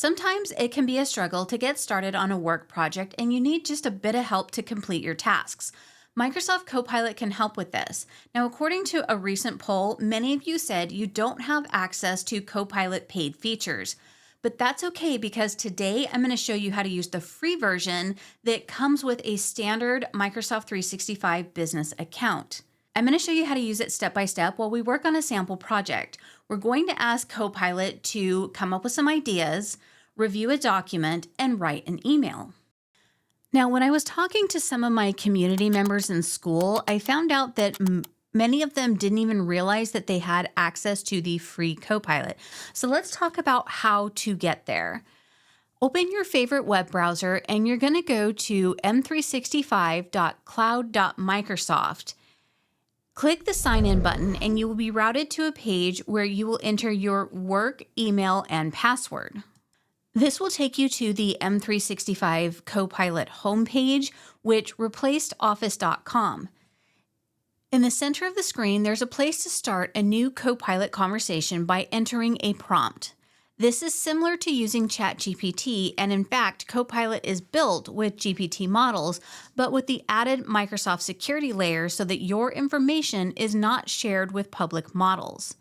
Sometimes it can be a struggle to get started on a work project and you need just a bit of help to complete your tasks. Microsoft Copilot can help with this. Now, according to a recent poll, many of you said you don't have access to Copilot paid features. But that's okay because today I'm going to show you how to use the free version that comes with a standard Microsoft 365 business account. I'm going to show you how to use it step by step while we work on a sample project. We're going to ask Copilot to come up with some ideas, review a document, and write an email. Now, when I was talking to some of my community members in school, I found out that many of them didn't even realize that they had access to the free Copilot. So let's talk about how to get there. Open your favorite web browser and you're going to go to m365.cloud.microsoft. Click the sign in button and you will be routed to a page where you will enter your work, email, and password. This will take you to the M365 Copilot homepage, which replaced Office.com. In the center of the screen, there's a place to start a new Copilot conversation by entering a prompt. This is similar to using ChatGPT, and in fact, Copilot is built with GPT models, but with the added Microsoft security layer so that your information is not shared with public models.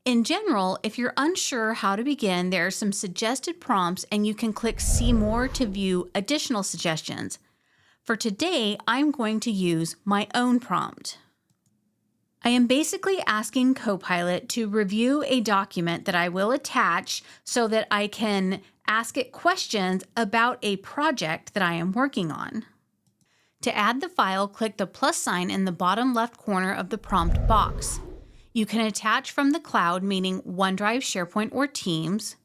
In general, if you're unsure how to begin, there are some suggested prompts and you can click See More to view additional suggestions. For today, I'm going to use my own prompt. I am basically asking Copilot to review a document that I will attach so that I can ask it questions about a project that I am working on. To add the file, click the plus sign in the bottom left corner of the prompt box. You can attach from the cloud, meaning OneDrive, SharePoint, or Teams,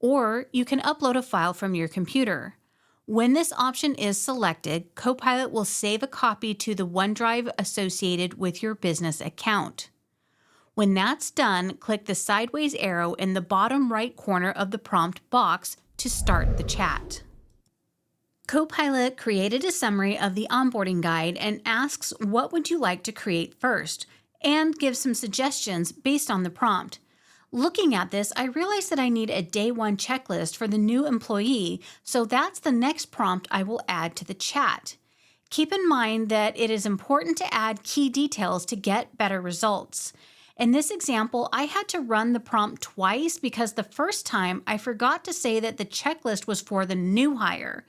or you can upload a file from your computer. When this option is selected, Copilot will save a copy to the OneDrive associated with your business account. When that's done, click the sideways arrow in the bottom right corner of the prompt box to start the chat. Copilot created a summary of the onboarding guide and asks what would you like to create first, and gives some suggestions based on the prompt. Looking at this, I realized that I need a day one checklist for the new employee, so that's the next prompt I will add to the chat. Keep in mind that it is important to add key details to get better results. In this example, I had to run the prompt twice because the first time I forgot to say that the checklist was for the new hire.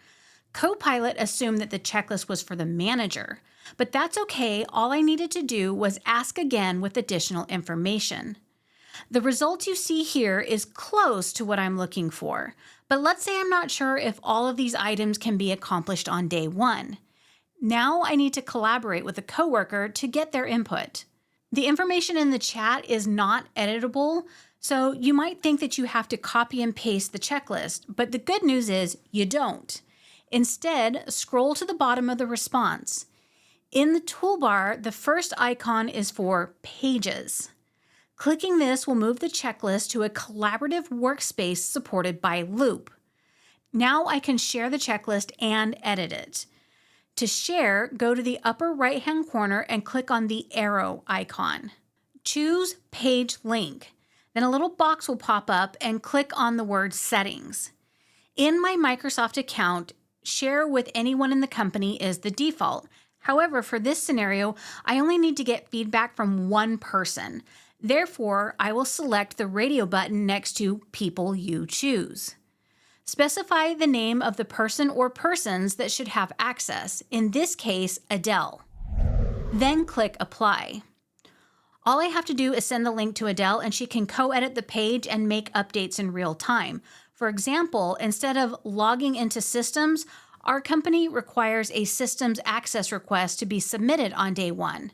Copilot assumed that the checklist was for the manager, but that's okay. All I needed to do was ask again with additional information. The result you see here is close to what I'm looking for, but let's say I'm not sure if all of these items can be accomplished on day one. Now I need to collaborate with a coworker to get their input. The information in the chat is not editable, so you might think that you have to copy and paste the checklist, but the good news is you don't. Instead, scroll to the bottom of the response. In the toolbar, the first icon is for Pages. Clicking this will move the checklist to a collaborative workspace supported by Loop. Now I can share the checklist and edit it. To share, go to the upper right-hand corner and click on the arrow icon. Choose Page Link. Then a little box will pop up and click on the word Settings. In my Microsoft account, share with anyone in the company is the default. However, for this scenario, I only need to get feedback from one person. Therefore, I will select the radio button next to People You Choose. Specify the name of the person or persons that should have access, in this case, Adele. Then click Apply. All I have to do is send the link to Adele and she can co-edit the page and make updates in real time. For example, instead of logging into systems, our company requires a systems access request to be submitted on day one.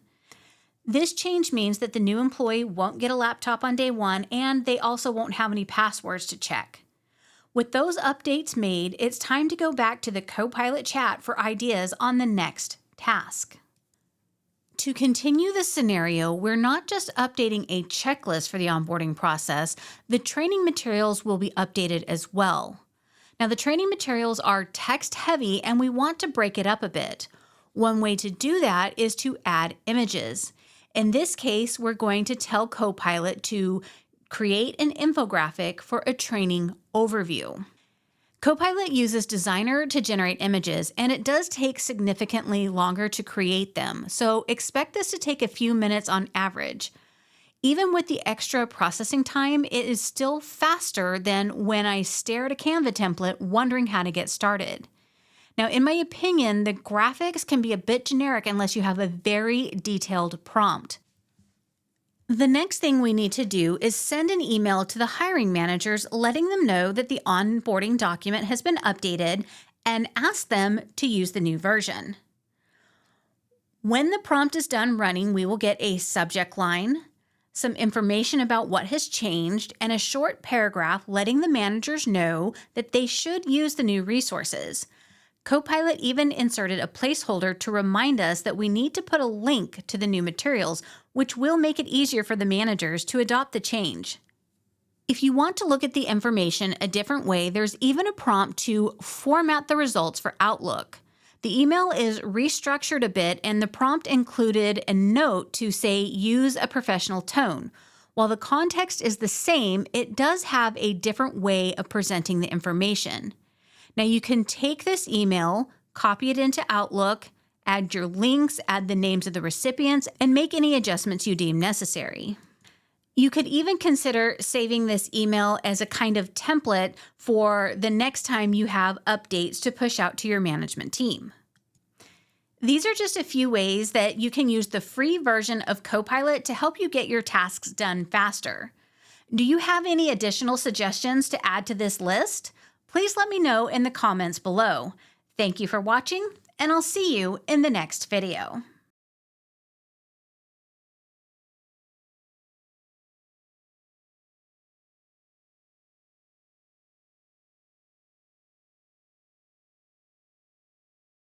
This change means that the new employee won't get a laptop on day one and they also won't have any passwords to check. With those updates made, it's time to go back to the Copilot chat for ideas on the next task. To continue the scenario, we're not just updating a checklist for the onboarding process, the training materials will be updated as well. Now, the training materials are text heavy and we want to break it up a bit. One way to do that is to add images. In this case, we're going to tell Copilot to create an infographic for a training overview. Copilot uses Designer to generate images, and it does take significantly longer to create them, so expect this to take a few minutes on average. Even with the extra processing time, it is still faster than when I stare at a Canva template wondering how to get started. Now, in my opinion, the graphics can be a bit generic unless you have a very detailed prompt. The next thing we need to do is send an email to the hiring managers letting them know that the onboarding document has been updated and ask them to use the new version. When the prompt is done running, we will get a subject line, some information about what has changed, and a short paragraph letting the managers know that they should use the new resources. Copilot even inserted a placeholder to remind us that we need to put a link to the new materials, which will make it easier for the managers to adopt the change. If you want to look at the information a different way, there's even a prompt to format the results for Outlook. The email is restructured a bit, and the prompt included a note to say use a professional tone. While the context is the same, it does have a different way of presenting the information. Now you can take this email, copy it into Outlook, add your links, add the names of the recipients, and make any adjustments you deem necessary. You could even consider saving this email as a kind of template for the next time you have updates to push out to your management team. These are just a few ways that you can use the free version of Copilot to help you get your tasks done faster. Do you have any additional suggestions to add to this list? Please let me know in the comments below. Thank you for watching, and I'll see you in the next video.